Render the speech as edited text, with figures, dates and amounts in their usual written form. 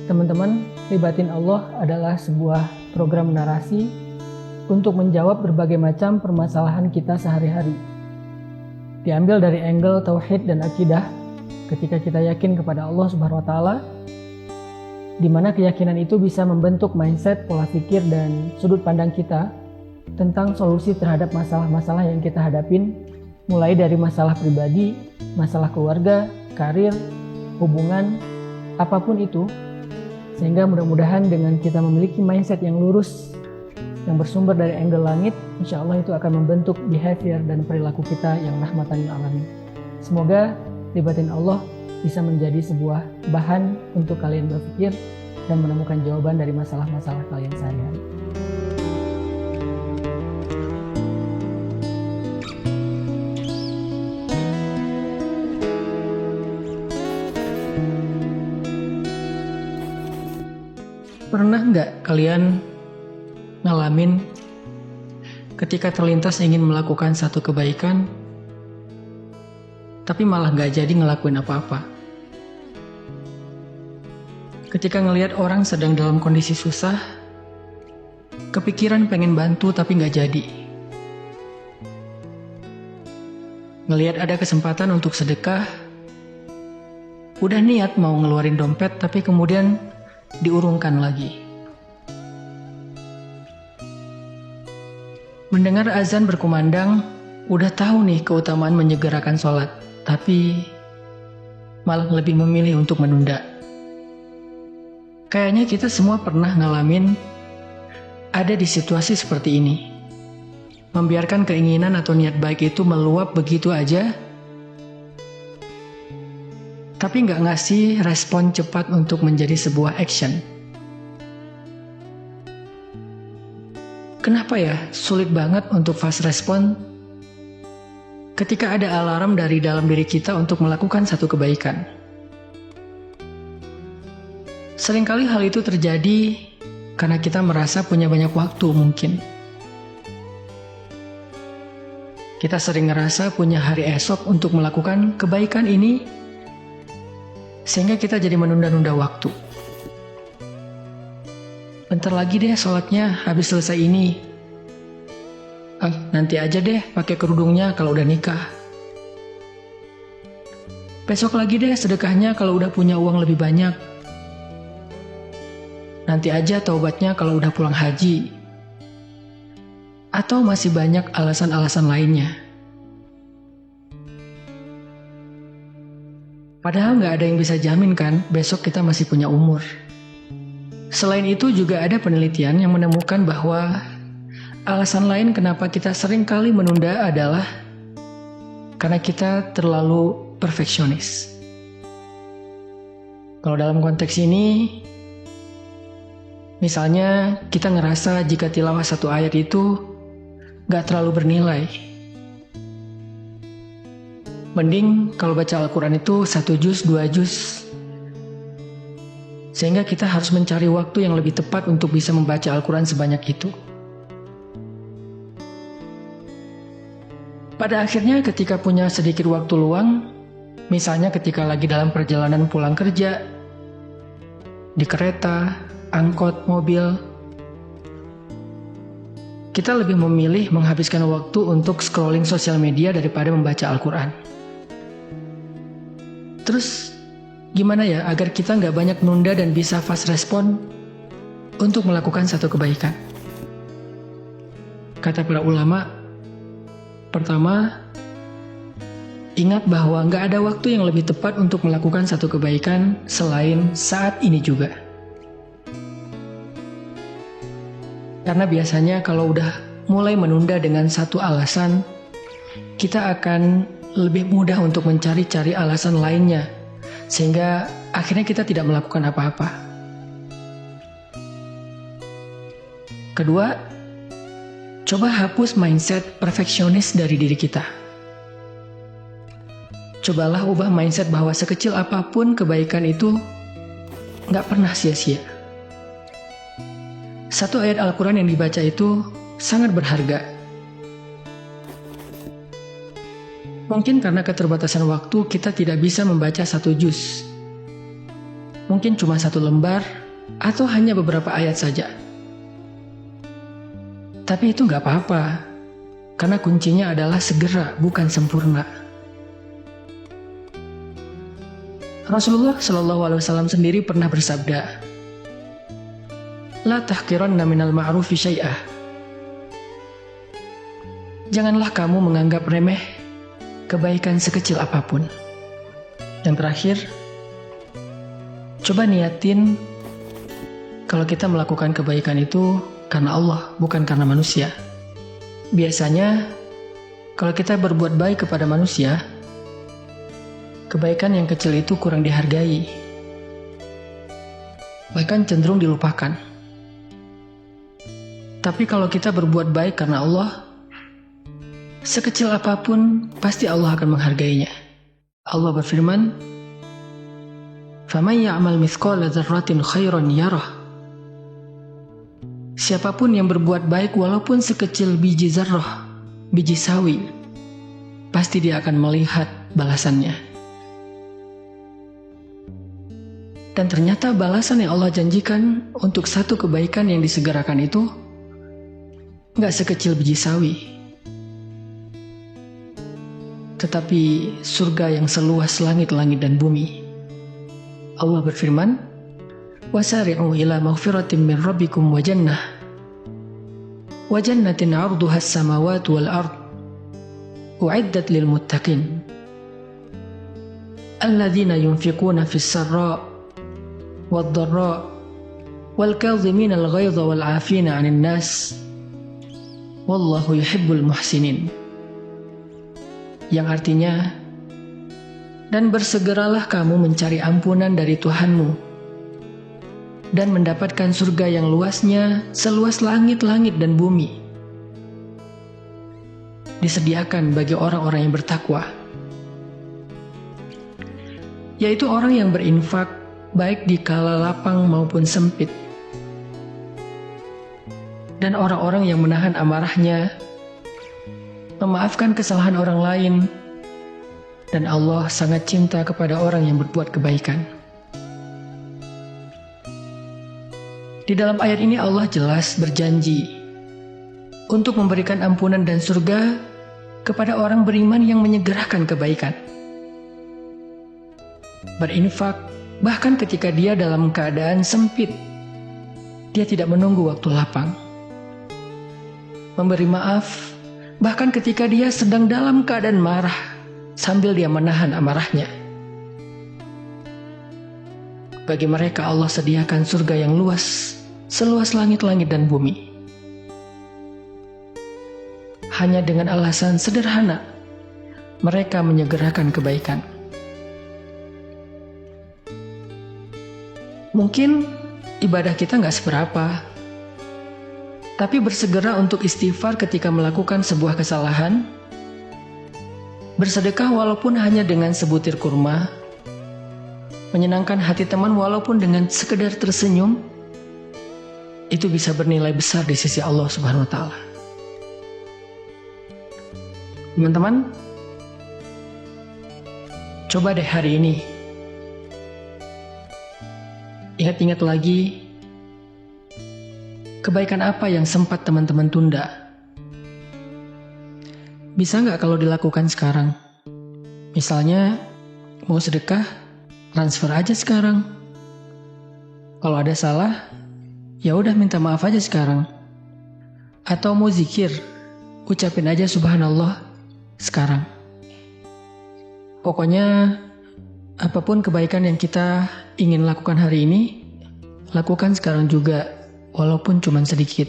Teman-teman, Libatin Allah adalah sebuah program narasi untuk menjawab berbagai macam permasalahan kita sehari-hari. Diambil dari angle tauhid dan akidah, ketika kita yakin kepada Allah Subhanahu wa taala, di mana keyakinan itu bisa membentuk mindset, pola pikir dan sudut pandang kita tentang solusi terhadap masalah-masalah yang kita hadapin, mulai dari masalah pribadi, masalah keluarga, karir, hubungan, apapun itu. Sehingga mudah-mudahan dengan kita memiliki mindset yang lurus, yang bersumber dari angle langit, insya Allah itu akan membentuk behavior dan perilaku kita yang rahmatan lil alamin. Semoga Libatin Allah bisa menjadi sebuah bahan untuk kalian berpikir dan menemukan jawaban dari masalah-masalah kalian sehari-hari. Pernah nggak kalian ngalamin ketika terlintas ingin melakukan satu kebaikan, tapi malah nggak jadi ngelakuin apa-apa? Ketika ngelihat orang sedang dalam kondisi susah, kepikiran pengen bantu tapi nggak jadi. Ngelihat ada kesempatan untuk sedekah, udah niat mau ngeluarin dompet tapi kemudian diurungkan lagi. Mendengar azan berkumandang, udah tahu nih keutamaan menyegerakan sholat, tapi malah lebih memilih untuk menunda. Kayaknya kita semua pernah ngalamin ada di situasi seperti ini. Membiarkan keinginan atau niat baik itu meluap begitu aja, tapi nggak ngasih respon cepat untuk menjadi sebuah action. Kenapa ya sulit banget untuk fast respon ketika ada alarm dari dalam diri kita untuk melakukan satu kebaikan? Seringkali hal itu terjadi karena kita merasa punya banyak waktu mungkin. Kita sering ngerasa punya hari esok untuk melakukan kebaikan ini, sehingga kita jadi menunda-nunda waktu. Bentar lagi deh sholatnya, habis selesai ini. Nanti aja deh pakai kerudungnya kalau udah nikah. Besok lagi deh sedekahnya kalau udah punya uang lebih banyak. Nanti aja taubatnya kalau udah pulang haji. Atau masih banyak alasan-alasan lainnya. Padahal nggak ada yang bisa jamin kan besok kita masih punya umur. Selain itu juga ada penelitian yang menemukan bahwa alasan lain kenapa kita sering kali menunda adalah karena kita terlalu perfeksionis. Kalau dalam konteks ini, misalnya kita ngerasa jika tilawah satu ayat itu nggak terlalu bernilai. Mending kalau baca Al-Quran itu 1 juz, 2 juz. Sehingga kita harus mencari waktu yang lebih tepat untuk bisa membaca Al-Quran sebanyak itu. Pada akhirnya ketika punya sedikit waktu luang, misalnya ketika lagi dalam perjalanan pulang kerja, di kereta, angkot, mobil, kita lebih memilih menghabiskan waktu untuk scrolling sosial media daripada membaca Al-Quran. Terus gimana ya agar kita nggak banyak nunda dan bisa fast respon untuk melakukan satu kebaikan? Kata para ulama, pertama, ingat bahwa nggak ada waktu yang lebih tepat untuk melakukan satu kebaikan selain saat ini juga. Karena biasanya kalau udah mulai menunda dengan satu alasan, kita akan lebih mudah untuk mencari-cari alasan lainnya, sehingga akhirnya kita tidak melakukan apa-apa. Kedua, coba hapus mindset perfeksionis dari diri kita. Cobalah ubah mindset bahwa sekecil apapun kebaikan itu nggak pernah sia-sia. Satu ayat Al-Quran yang dibaca itu sangat berharga. Mungkin karena keterbatasan waktu kita tidak bisa membaca 1 juz. Mungkin cuma 1 lembar atau hanya beberapa ayat saja. Tapi itu nggak apa-apa, karena kuncinya adalah segera, bukan sempurna. Rasulullah SAW sendiri pernah bersabda, "La tahqiranna minal ma'rufi syai'ah." Janganlah kamu menganggap remeh kebaikan sekecil apapun. Yang terakhir, coba niatin kalau kita melakukan kebaikan itu karena Allah, bukan karena manusia. Biasanya, kalau kita berbuat baik kepada manusia, kebaikan yang kecil itu kurang dihargai, bahkan cenderung dilupakan. Tapi kalau kita berbuat baik karena Allah, sekecil apapun pasti Allah akan menghargainya. Allah berfirman, "Faman ya'mal mithqala dzarratin khairan yarah." Siapapun yang berbuat baik walaupun sekecil biji zarrah, biji sawi, pasti dia akan melihat balasannya. Dan ternyata balasan yang Allah janjikan untuk satu kebaikan yang disegerakan itu nggak sekecil biji sawi, tetapi surga yang seluas langit-langit dan bumi. Allah berfirman, "Wasari'u ila maghfiratin min rabbikum wa jannatin 'arduha as-samawati wal ard u'iddat lil muttaqin alladzina yunfiquna fis sarra' wad dharra' wal kadhimina al ghaidha wal 'afina 'anil nas wallahu yuhibbul muhsinin." Yang artinya, dan bersegeralah kamu mencari ampunan dari Tuhanmu dan mendapatkan surga yang luasnya seluas langit-langit dan bumi, disediakan bagi orang-orang yang bertakwa, yaitu orang yang berinfak baik di kala lapang maupun sempit, dan orang-orang yang menahan amarahnya, memaafkan kesalahan orang lain, dan Allah sangat cinta kepada orang yang berbuat kebaikan. Di dalam ayat ini Allah jelas berjanji untuk memberikan ampunan dan surga kepada orang beriman yang menyegerakan kebaikan, berinfak bahkan ketika dia dalam keadaan sempit, dia tidak menunggu waktu lapang, memberi maaf bahkan ketika dia sedang dalam keadaan marah sambil dia menahan amarahnya. Bagi mereka Allah sediakan surga yang luas, seluas langit-langit dan bumi. Hanya dengan alasan sederhana, mereka menyegerakan kebaikan. Mungkin ibadah kita nggak seberapa, tapi bersegera untuk istighfar ketika melakukan sebuah kesalahan, bersedekah walaupun hanya dengan sebutir kurma, menyenangkan hati teman walaupun dengan sekedar tersenyum, itu bisa bernilai besar di sisi Allah Subhanahu wa Ta'ala. Teman-teman, coba deh hari ini ingat-ingat lagi kebaikan apa yang sempat teman-teman tunda. Bisa nggak kalau dilakukan sekarang? Misalnya mau sedekah, transfer aja sekarang. Kalau ada salah, ya udah minta maaf aja sekarang. Atau mau zikir, ucapin aja subhanallah sekarang. Pokoknya apapun kebaikan yang kita ingin lakukan hari ini, lakukan sekarang juga, walaupun cuma sedikit.